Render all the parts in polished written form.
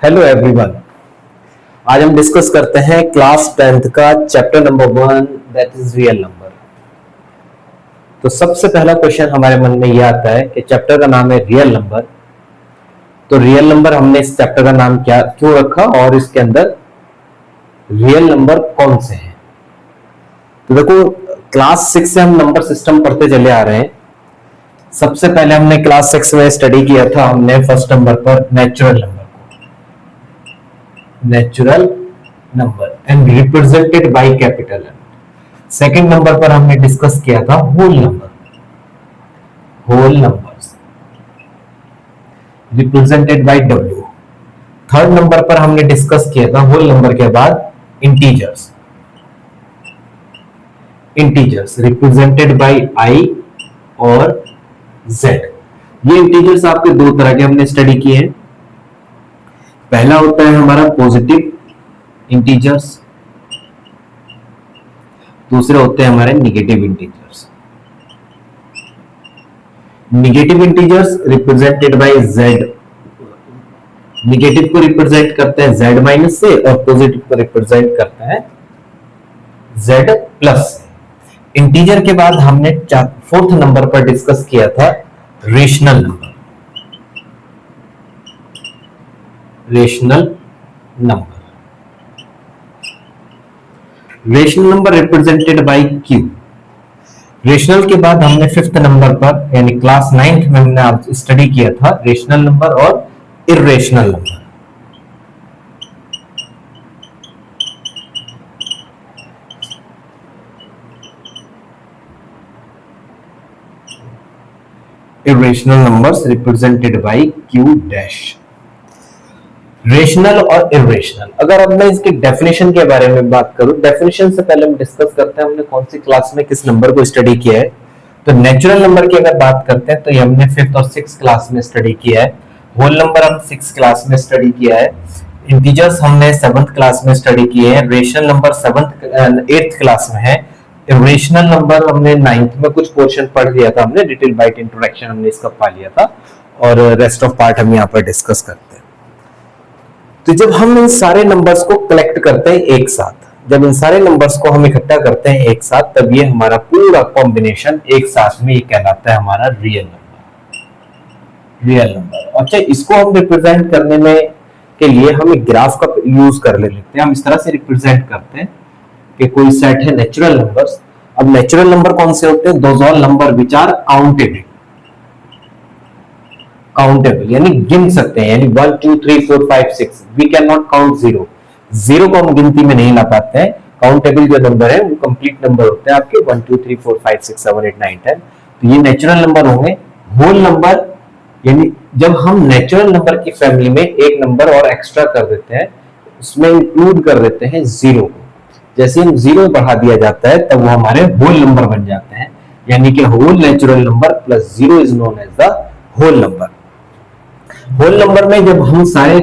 Hello everyone. आज हम discuss करते हैं क्लास 10th का chapter number 1 that is real number. तो सबसे पहला क्वेश्चन हमारे मन में यह आता है कि चैप्टर का नाम है रियल नंबर। तो रियल नंबर हमने इस चैप्टर का नाम क्या क्यों रखा और इसके अंदर रियल नंबर कौन से हैं। तो देखो, क्लास 6 से हम नंबर सिस्टम पढ़ते चले आ रहे हैं। सबसे पहले हमने क्लास 6 में स्टडी किया था, हमने फर्स्ट नंबर पर natural number and represented by capital N. Second number पर हमने डिस्कस किया था whole numbers represented by W. Third number पर हमने डिस्कस किया था होल नंबर के बाद इंटीजर्स रिप्रेजेंटेड बाय आई और जेड। ये इंटीजर्स आपके दो तरह के हमने स्टडी किए हैं। पहला होता है हमारा पॉजिटिव इंटीजर्स, दूसरे होते हैं हमारे negative integers. Negative integers represented by Z, negative को रिप्रेजेंट करते हैं जेड माइनस से और पॉजिटिव को रिप्रेजेंट करता है जेड प्लस से। इंटीजर के बाद हमने फोर्थ नंबर पर डिस्कस किया था rational number represented by Q. Rational के बाद हमने फिफ्थ नंबर पर यानी क्लास 9th में हमने आज स्टडी किया था रेशनल नंबर और irrational number. Irrational numbers represented bye Q dash. Rational और इर्रेशनल, अगर अब मैं इसके डेफिनेशन के बारे में बात करूं, डेफिनेशन से पहले हम डिस्कस करते हैं हमने कौन सी क्लास में किस नंबर को स्टडी किया है। तो नेचुरल नंबर की अगर बात करते हैं तो ये हमने 5th और 6th क्लास में स्टडी किया है। होल नंबर हम 6th क्लास में स्टडी किया है। इंटीजर्स हमने 7th क्लास में स्टडी किए हैं। रेशनल नंबर 8th क्लास में है। इर्रेशनल नंबर हमने 9th में कुछ पोर्शन पढ़ लिया था, हमने डिटेल बाइट इंट्रोडक्शन हमने इसका पा लिया था और रेस्ट ऑफ पार्ट हम यहाँ पर डिस्कस करते हैं। तो जब हम इन सारे नंबर्स को कलेक्ट करते हैं एक साथ, जब इन सारे नंबर्स को हम इकट्ठा करते हैं एक साथ, तब ये हमारा पूरा कॉम्बिनेशन एक साथ में ये कहलाता है हमारा रियल नंबर। अच्छा, इसको हम रिप्रेजेंट करने में के लिए हम एक ग्राफ का यूज कर लेते हैं। हम इस तरह से रिप्रेजेंट करते हैं कि कोई सेट है नेचुरल नंबर्स। अब नेचुरल नंबर कौन से होते हैं? Those all number which are countable यानी गिन सकते हैं, यानी 1 2 3 4 5 6। We can not count zero को हम गिनती में नहीं ला पाते हैं। काउंटेबल जो नंबर है वो कंप्लीट नंबर होते हैं आपके 1 2 3 4 5 6 7 8 9 10। तो ये नेचुरल नंबर होंगे। होल नंबर यानी जब हम नेचुरल नंबर की फैमिली में एक नंबर और एक्स्ट्रा कर देते हैं, उसमें इंक्लूड कर देते हैं जीरो को। जैसे हम जीरो बढ़ा दिया जाता है तब वो हमारे होल नंबर बन जाते हैं, यानी कि whole natural number plus zero is known as the whole number. Whole number में जब हम सारे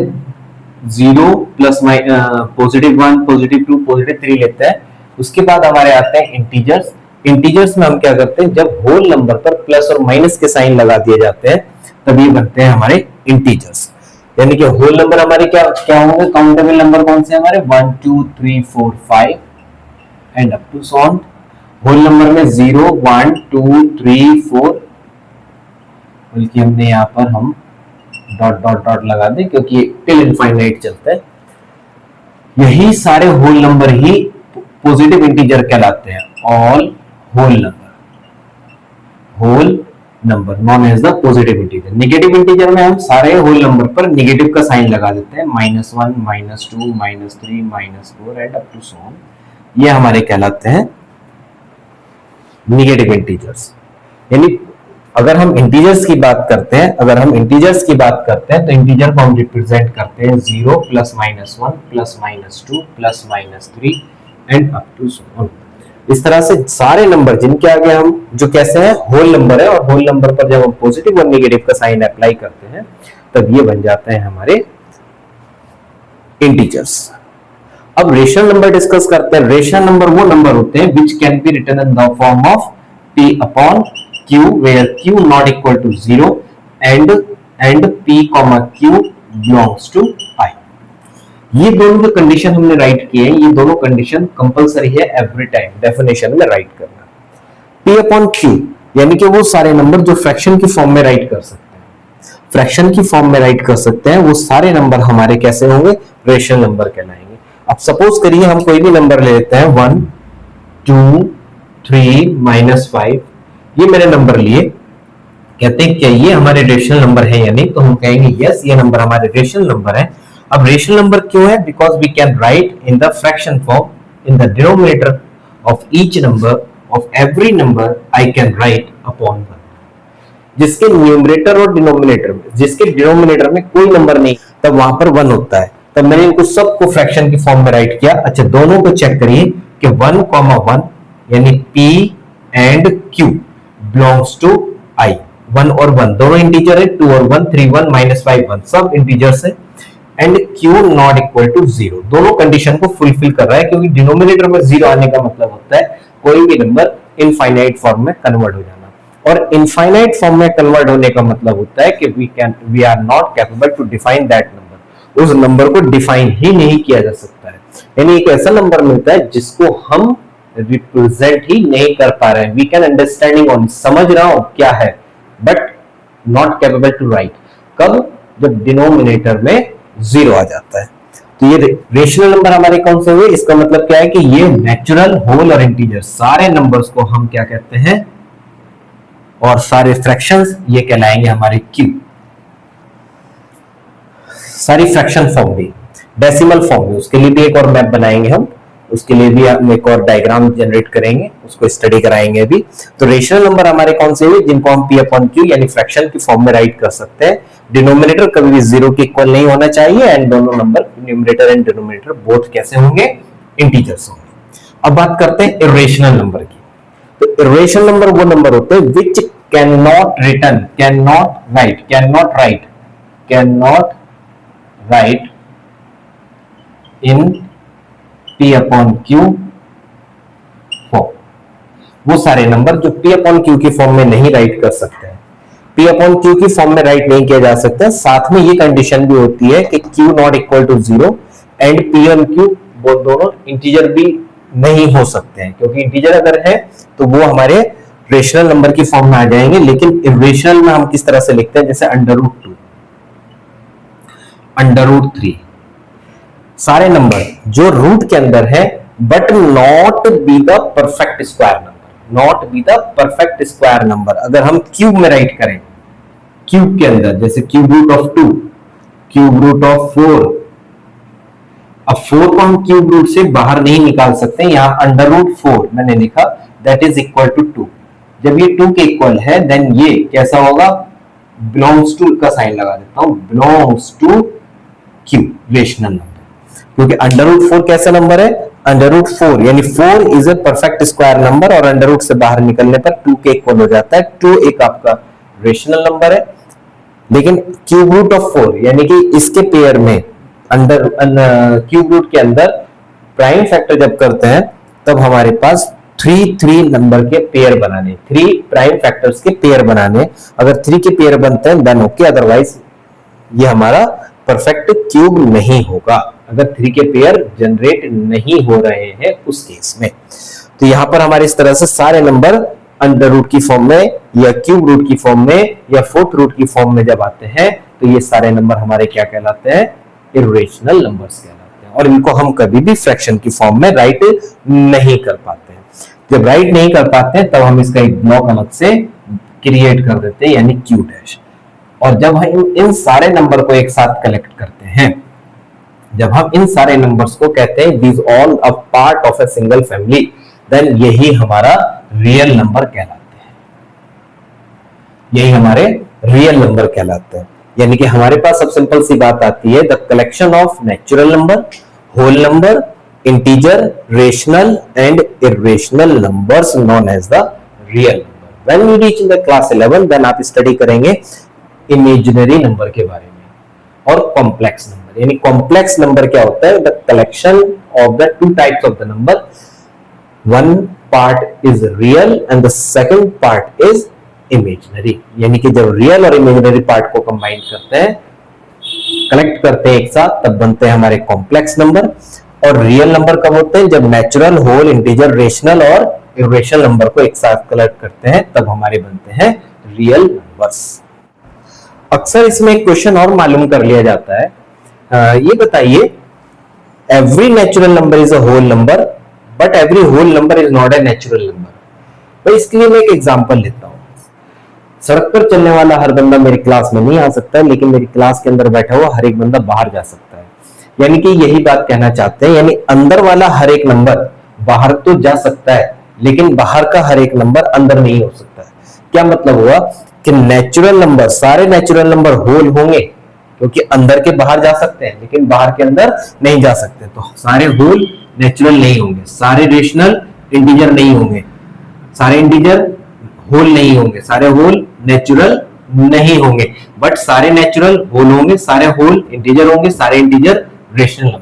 zero plus positive 1 positive 2 positive 3 लेते हैं, उसके बाद हमारे आते हैं इंटीजर्स। इंटीजर्स में हम क्या करते हैं, जब होल नंबर पर प्लस और माइनस के साइन लगा दिए जाते हैं तब ये बनते हैं हमारे इंटीजर्स। यानी कि होल नंबर हमारे क्या क्या होंगे? काउंटेबल नंबर कौन से हमारे 1 2 3 4 5 and up to so on. Whole number में 0 1 2 3 4, बल्कि हमने यहाँ पर हम डॉट लगा दें क्योंकि टिल इनफाइनाइट चलता है। यही सारे होल नंबर ही पॉजिटिव इंटीजर कहलाते हैं। All whole number known as the positive integer. Negative integer में हम सारे होल नंबर पर नेगेटिव का साइन लगा देते हैं, -1 -2 -3 -4 and up to so on. ये हमारे कहलाते हैं नेगेटिव इंटीजर्स। यानी अगर हम इंटीजर्स की बात करते हैं तो इंटीजर को हम रिप्रेजेंट करते हैं 0 +-1 +-2 +-3 and up to so on. इस तरह से सारे नंबर जिनके आगे हम जो कैसे हैं होल नंबर है, और होल नंबर पर जब हम पॉजिटिव और नेगेटिव का साइन अप्लाई करते हैं तब ये बन जाते हैं हमारे इंटीजर्स। अब रेशनल नंबर डिस्कस करते हैं। रेशनल नंबर वो नंबर होते हैं which can be written in the form of p upon q, where q not equal to 0 and p comma q belongs to I। ये दोनों जो कंडीशन हमने राइट किए हैं, ये दोनों कंडीशन कंपलसरी है एवरी टाइम डेफिनेशन में राइट करना। P अपॉन Q यानी कि वो सारे नंबर जो फ्रैक्शन की फॉर्म में राइट कर सकते हैं, फ्रैक्शन की फॉर्म में राइट कर सकते हैं, वो सारे नंबर हमारे कैसे होंगे, रेशनल नंबर कहलाएंगे। अब सपोज करिए हम कोई भी नंबर ले लेते हैं 1 2 3 -5, ये मैंने नंबर लिए, कहते हैं क्या ये हमारे रेशनल नंबर है या नहीं, तो हम कहेंगे यस ये नंबर हमारे रेशनल नंबर है। अब रेशनल नंबर क्यों है, because we can write in the fraction form in the denominator of each number of every number I can write upon 1। जिसके न्यूमरेटर और डिनोमिनेटर में, जिसके डिनोमिनेटर में कोई नंबर नहीं तब वहां पर 1 होता है, तब मैंने इनको सबको फ्रैक्शन की फॉर्म में राइट किया। अच्छा दोनों को चेक करिए कि 1,1 यानी P and Q belongs to I, 1 और 1 दोनों इंटीजर है, 2 और 1 3 1 -5 1 सब इंटीजर्स है, and Q not equal to 0, दोनों कंडीशन को फुलफिल कर रहा है, क्योंकि डिनोमिनेटर में 0 आने का मतलब होता है कोई भी नंबर इनफाइनाइट फॉर्म में कन्वर्ट हो जाना, और इनफाइनाइट फॉर्म में कन्वर्ट होने का मतलब होता है कि we are not capable to define that number, उस नंबर को डिफाइन ही नहीं किया जा सकता है। यानी एक ऐसा नंबर मिलता है जिसको हम रिप्रेजेंट ही नहीं कर पा रहे हैं, वी कैन अंडरस्टैंडिंग ऑन, समझ रहा हूं क्या है, but not capable to write. कब, जब डिनोमिनेटर में 0 आ जाता है। तो ये रेशनल नंबर हमारे कौन से हुए, इसका मतलब क्या है कि ये नेचुरल, होल और इंटीजर सारे नंबर्स को हम क्या कहते हैं, और सारे फ्रैक्शंस ये कहलाएंगे हमारे Q। सारी फ्रैक्शन फॉर्म भी, डेसिमल फॉर्म भी, उसके लिए भी एक और मैप बनाएंगे हम, उसके लिए भी हम एक और डायग्राम जनरेट करेंगे, उसको स्टडी कराएंगे अभी। तो रेशनल नंबर हमारे कौन से हुए, जिनको हम P अपॉन Q यानी फ्रैक्शन की फॉर्म में राइट कर सकते हैं। डिनोमिनेटर कभी भी 0 के इक्वल नहीं होना चाहिए, एंड दोनों number numerator and denominator both कैसे होंगे, इंटीजर्स होंगे। अब बात करते हैं इरेशनल नंबर की। तो इरेशनल नंबर वो नंबर होते हैं which can not return, can not right in P upon Q form, वो सारे नंबर जो P अपॉन Q की फॉर्म में नहीं राइट कर सकते हैं, P अपॉन Q की फॉर्म में राइट नहीं किया जा सकता। साथ में ये कंडीशन भी होती है कि Q not equal to 0 and P और Q वो दोनों इंटीजर भी नहीं हो सकते हैं, क्योंकि इंटीजर अगर है तो वो हमारे रेशनल नंबर की फॉर्म में आ जाएंगे। लेकिन इरेशनल में हम किस तरह से लिखते हैं, जैसे √2, √3, सारे नंबर जो रूट के अंदर है but not be the perfect square number, not be the perfect square number. अगर हम क्यूब में राइट करें, क्यूब के अंदर जैसे cube root of 2, cube root of 4, अब 4 को हम क्यूब रूट से बाहर नहीं निकाल सकते, यहां √4 मैंने लिखा, दैट इज इक्वल टू 2। जब ये 2 के इक्वल है देन ये कैसा होगा, बिलोंग्स टू का साइन लगा देता हूं, belongs to Q, rational number. क्योंकि √4 कैसा नंबर है, √4 यानी 4 is a perfect square number, और √, से बाहर निकलने पर 2 के इक्वल हो जाता है, 2 एक आपका रेशनल नंबर है। लेकिन क्यूब रूट ऑफ 4 यानी कि इसके पेयर में क्यूब रूट के अंदर प्राइम फैक्टर जब करते हैं तब हमारे पास 3 नंबर के पेयर बनाने, 3 प्राइम फैक्टर्स के पेयर बनाने। अगर 3 के पेयर बनते हैं देन ओके, अदरवाइज ये हमारा परफेक्ट क्यूब नहीं होगा, अगर 3 के पेयर जनरेट नहीं हो रहे हैं उस केस में। तो यहां पर हमारे इस तरह से सारे नंबर √, की फॉर्म में या क्यूब रूट की फॉर्म में या 4th रूट की फॉर्म में जब आते हैं तो ये सारे नंबर हमारे क्या कहलाते हैं, इरेशनल नंबर्स कहलाते हैं, और इनको हम कभी भी फ्रैक्शन की फॉर्म में राइट नहीं कर पाते हैं। जब राइट नहीं कर पाते हैं तब हम इसका एक ब्लॉक अलग से क्रिएट कर देते हैं, यानी Q डैश। और जब हम इन सारे नंबर को एक साथ कलेक्ट करते हैं, जब हम इन सारे नंबर्स को कहते हैं these all a part of a single family, then यही हमारा रियल नंबर कहलाते हैं, यही हमारे रियल नंबर कहलाते हैं। यानी कि हमारे पास सब सिंपल सी बात आती है, the collection of natural number, whole number, integer, rational and irrational numbers known as the real number. When we reach in the class 11 देन आप स्टडी करेंगे इमेजिनरी नंबर के बारे में और कॉम्प्लेक्स नंबर। यानी कॉम्प्लेक्स नंबर क्या होता है, the collection of the 2 types of the number, one part is real and the second part is imaginary। यानी कि जब रियल और इमेजिनरी पार्ट को कंबाइन करते हैं कलेक्ट करते हैं एक साथ तब बनते हैं हमारे कॉम्प्लेक्स नंबर। और रियल नंबर कब होते हैं? जब नेचुरल, होल, इंटीजर, रेशनल और इर्रेशनल नंबर को एक साथ कलेक्ट करते हैं तब हमारे बनते हैं रियल नंबर्स। अक्सर इसमें एक क्वेश्चन और मालूम कर लिया जाता है, ये बताइए, every natural number is a whole number but every whole number is not a natural number. तो इसके लिए मैं एक एग्जांपल लेता हूं। सड़क पर चलने वाला हर बंदा मेरी क्लास में नहीं आ सकता है, लेकिन मेरी क्लास के अंदर बैठा हुआ हर एक बंदा बाहर जा सकता है। यानी कि यही बात कहना चाहते हैं, यानी अंदर वाला हर एक नंबर बाहर तो जा सकता है लेकिन बाहर का हर एक नंबर अंदर नहीं हो सकता है। क्या मतलब हुआ कि नेचुरल नंबर, सारे नेचुरल नंबर होल होंगे क्योंकि अंदर के बाहर जा सकते हैं लेकिन बाहर के अंदर नहीं जा सकते, तो सारे होल नेचुरल नहीं होंगे। सारे रेशनल इंटीजर नहीं होंगे, सारे इंटीजर होल नहीं होंगे, सारे होल नेचुरल नहीं होंगे, बट सारे नेचुरल होल होंगे, सारे होल इंटीजर होंगे, सारे इंटीजर रेशनल नंबर।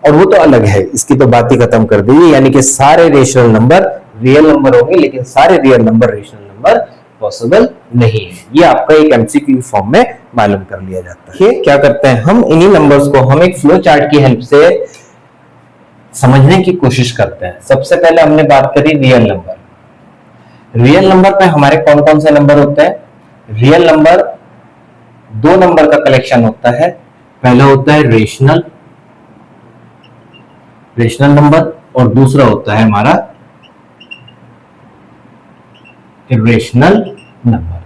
और वो तो अलग है, इसकी तो बात ही खत्म कर दीजिए। यानी कि सारे रेशनल नंबर रियल नंबर होंगे लेकिन सारे real number rational number possible नहीं है। ये आपका एक एमसीक्यू फॉर्म में मालूम कर लिया जाता है। क्या करते हैं हम, इन्हीं नंबर्स को हम एक फ्लो चार्ट की हेल्प से समझने की कोशिश करते हैं। सबसे पहले हमने बात करी रियल नंबर। रियल नंबर पे हमारे कौन कौन से नंबर होते हैं? रियल नंबर दो नंबर का कलेक्शन होता है। पहला होता है रेशनल नंबर और दूसरा होता है हमारा इर्रेशनल नंबर।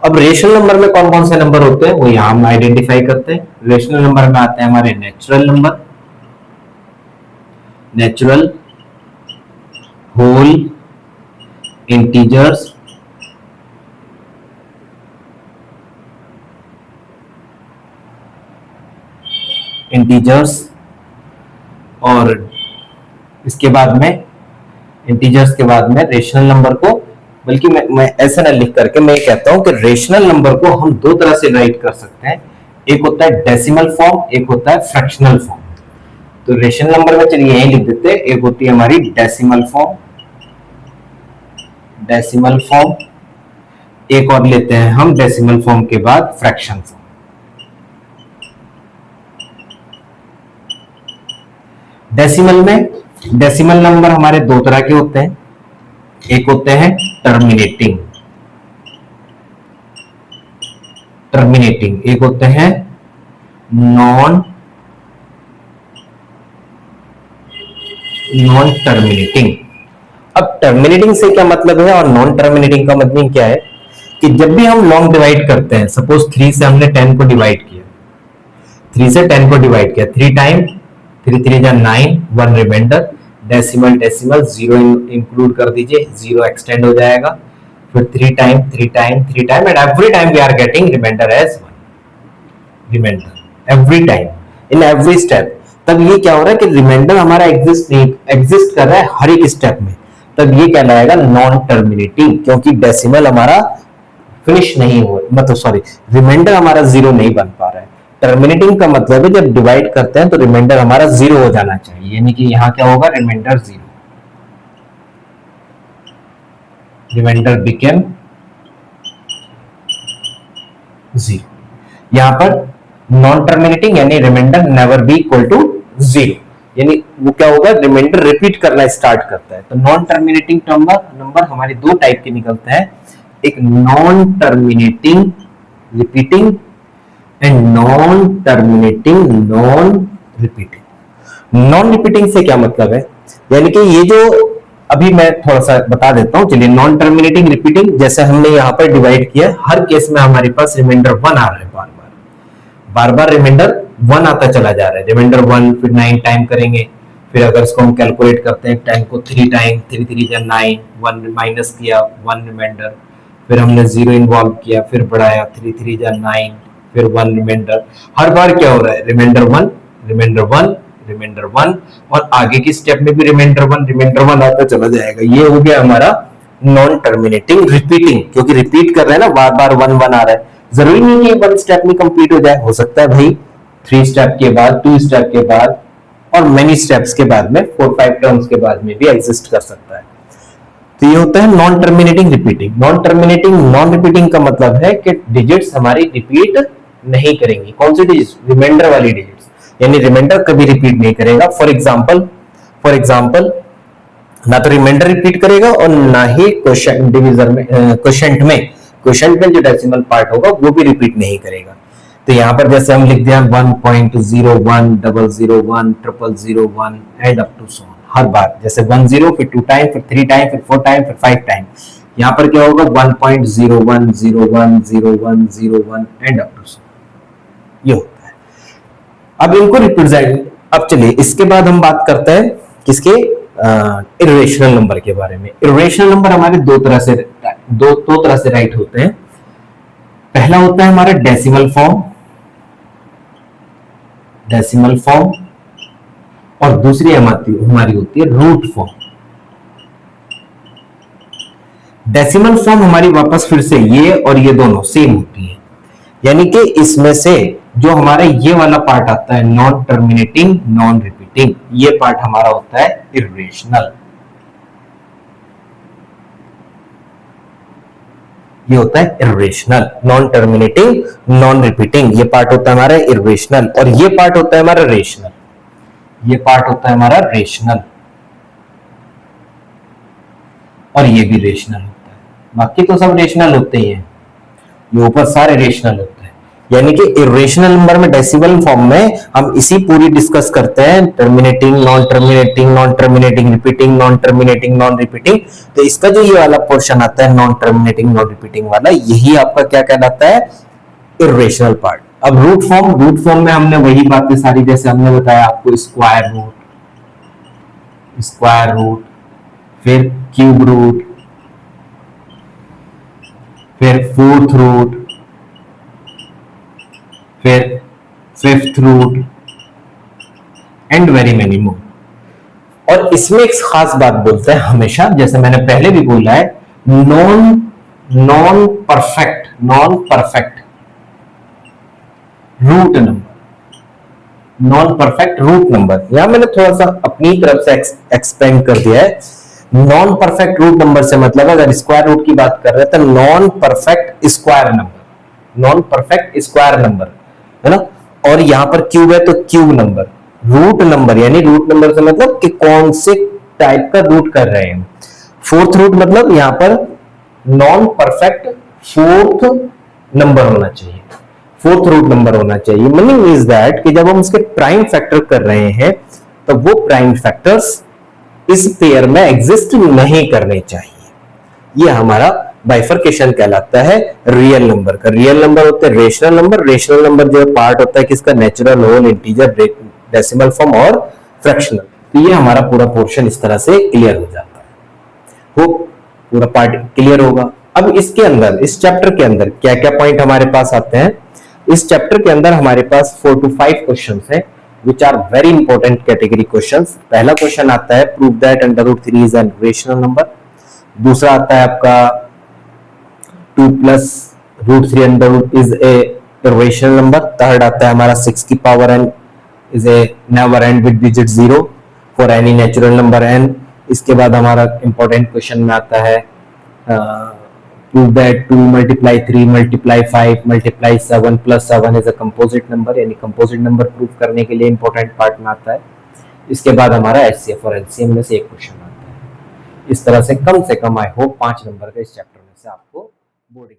अब रेशनल नंबर में कौन कौन से नंबर होते हैं वो यहां हम आइडेंटिफाई करते हैं। रेशनल नंबर में आते हैं हमारे natural number, natural, whole, integers, और इसके बाद में इंटीजर्स के बाद में रेशनल नंबर को, बल्कि मैं ऐसे ना लिख करके मैं कहता हूं कि रेशनल नंबर को हम दो तरह से राइट कर सकते हैं। एक होता है डेसिमल फॉर्म, एक होता है फ्रैक्शनल फॉर्म। तो रेशनल नंबर में चलिए यही लिख देते हैं, एक होती है हमारी डेसिमल फॉर्म, एक और लेते हैं हम डेसिमल फॉर्म के बाद फ्रैक्शन फॉर्म। डेसिमल नंबर हमारे दो तरह के होते हैं। एक होते हैं टर्मिनेटिंग, एक होते हैं नॉन टर्मिनेटिंग। अब टर्मिनेटिंग से क्या मतलब है और नॉन टर्मिनेटिंग का मतलब क्या है कि जब भी हम लॉन्ग डिवाइड करते हैं, सपोज 3 से हमने 10 को डिवाइड किया, 3 टाइम 3 3 जा 9, 1 रिमाइंडर, डेसिमल 0 इंक्लूड कर दीजिए, 0 एक्सटेंड हो जाएगा, फिर 3 time and every time we are getting reminder as 1 reminder every time in every step. तब ये क्या हो रहा है कि रिमाइंडर हमारा एग्जिस्ट कर रहा है हर एक स्टेप में, तब ये कहलाएगा नॉन टर्मिनेटिंग, क्योंकि डेसिमल हमारा फिनिश नहीं हो, मतलब सॉरी, रिमाइंडर हमारा 0 नहीं बन पा रहा है। टर्मिनेटिंग का मतलब है जब डिवाइड करते हैं तो रिमाइंडर हमारा 0 हो जाना चाहिए, यानी कि यहां क्या होगा, रिमाइंडर 0, रिमाइंडर बिकेम 0। यहां पर नॉन टर्मिनेटिंग यानी reminder never be equal to 0, यानी वो क्या होगा, रिमाइंडर रिपीट करना स्टार्ट करता है। तो नॉन टर्मिनेटिंग नंबर हमारे दो टाइप के निकलते हैं, एक non terminating repeating and non terminating non repeating. Non repeating से क्या मतलब है, यानी कि ये जो अभी मैं थोड़ा सा बता देता हूं। चलिए, नॉन टर्मिनेटिंग रिपीटिंग, जैसे हमने यहाँ पर डिवाइड किया, हर केस में हमारे पास रिमाइंडर 1 आ रहा है, बार बार रिमाइंडर 1 आता चला जा रहा है, रिमाइंडर 1, फिर 9 टाइम करेंगे, फिर अगर इसको हम कैलकुलेट करते हैं 10 को 3 टाइम, 3 3 जा 9, 1 माइनस किया, 1 रिमाइंडर, फिर हमने 0 इन्वॉल्व किया, फिर बढ़ाया, 3 3 जा 9, फिर 1 रिमाइंडर। हर बार क्या हो रहा है, रिमाइंडर 1 रिमाइंडर 1 और आगे की स्टेप में भी रिमाइंडर 1 आता चला जाएगा। ये हो गया हमारा नॉन टर्मिनेटिंग रिपीटिंग, क्योंकि रिपीट कर रहे हैं ना, बार बार 1 आ रहा है। जरूरी नहीं है 1 स्टेप में कंप्लीट हो जाए, हो सकता है भाई 3 स्टेप के बाद, 2 स्टेप के बाद और मेनी स्टेप्स के बाद में, 4-5 टर्म्स के बाद में भी एग्जिस्ट कर सकता है। तो ये होता है non terminating repeating. Non terminating non repeating का मतलब है कि डिजिट्स हमारी रिपीट नहीं करेंगी। कौन सी डिजिट? रिमाइंडर वाली डिजिट्स, यानी रिमाइंडर कभी रिपीट नहीं करेगा। फॉर एग्जाम्पल ना तो रिमाइंडर रिपीट करेगा और ना ही क्वोशंट डिवीजर में क्वोशंट में जो डेसिमल पार्ट होगा वो भी रिपीट नहीं करेगा। तो यहाँ पर जैसे हम लिख दिया 1.01 001 0001 and up to so on, हर बार जैसे 10 फिर 2 टाइम फिर 3 टाइम फिर 4 टाइम फिर 5 टाइम। यहाँ पर क्या होगा 1.01 01 01 01 एंड अप टू सो, ये होता है। अब इनको रिप्रेजेंट, अब चलिए इसके बाद हम बात करते हैं किसके, इरेशनल नंबर के बारे में। इरेशनल नंबर हमारे दो तरह से राइट होते हैं। पहला होता है हमारा डेसिमल फॉर्म और दूसरी हमारी होती है रूट फॉर्म। डेसिमल फॉर्म हमारी वापस फिर से ये और ये दोनों सेम होती है, यानी कि इसमें से जो हमारा ये वाला पार्ट आता है नॉन टर्मिनेटिंग नॉन रिपीटिंग, ये पार्ट हमारा होता है इरेशनल। ये होता है irrational, non terminating non repeating, ये पार्ट होता है हमारा इरेशनल। और ये पार्ट होता है हमारा रेशनल, ये पार्ट होता है हमारा रेशनल और ये भी रेशनल होता है। बाकी तो सब रेशनल होते ही हैं, ये ऊपर सारे रेशनल होते हैं। यानी कि इरेशनल नंबर में डेसिमल फॉर्म में हम इसी पूरी डिस्कस करते हैं, terminating non terminating non terminating repeating non terminating non repeating. तो इसका जो ये वाला पोर्शन आता है नॉन टर्मिनेटिंग नॉन रिपीटिंग वाला, यही आपका क्या कहलाता है, इरेशनल पार्ट। अब रूट फॉर्म में हमने वही बातें सारी जैसे हमने बताया आपको, स्क्वायर रूट, फिर क्यूब रूट, फिर फोर्थ रूट, फिर fifth root and very many more. और इसमें एक खास बात बोलते हैं हमेशा, जैसे मैंने पहले भी बोला है, नॉन परफेक्ट रूट नंबर, यहां मैंने थोड़ा सा अपनी तरफ से एक्सपेंड कर दिया है। नॉन परफेक्ट रूट नंबर से मतलब अगर स्क्वायर रूट की बात कर रहे हैं तो नॉन परफेक्ट स्क्वायर नंबर है ना। और यहां पर क्यूब है तो क्यूब नंबर, रूट नंबर, यानी रूट नंबर से मतलब कि कौन से टाइप का रूट कर रहे हैं। फोर्थ रूट मतलब यहां पर नॉन परफेक्ट फोर्थ नंबर होना चाहिए, फोर्थ रूट नंबर होना चाहिए। मीनिंग इज दैट कि जब हम उसके प्राइम फैक्टर कर रहे हैं तो वो प्राइम फैक्टर्स इस पेयर में एग्जिस्ट नहीं करने चाहिए। ये हमारा बाइफर्केशन कहलाता है रियल नंबर का। रियल नंबर होते हैं रेशनल नंबर जो पार्ट होता है किसका, natural, whole, integer, decimal form और फ्रैक्शनल। तो ये हमारा पूरा पोर्शन इस तरह से क्लियर हो जाता है। होप पूरा पार्ट क्लियर होगा। अब इसके अंदर, इस चैप्टर के अंदर क्या क्या पॉइंट हमारे पास आते हैं। इस चैप्टर के अंदर हमारे पास 4 to 5 क्वेश्चंस हैं which are very important category questions। पहला क्वेश्चन आता है prove that √3 is an irrational number। दूसरा आता है आपका 2 plus √3 is a irrational number। Third आता है हमारा 6 की power n is a never end with digit 0 for any natural number n। इसके बाद हमारा इंपॉर्टेंट क्वेश्चन में आता है prove that 2 multiply 3 multiply 5 multiply 7 plus 7 is a composite number, यानी कंपोजिट नंबर प्रूव करने के लिए इंपॉर्टेंट पार्ट में आता है। इसके बाद हमारा एचसीएफ और एलसीएम में से एक क्वेश्चन आता है। इस तरह से कम आई होप 5 नंबर का इस चैप्टर में से आपको बोर्ड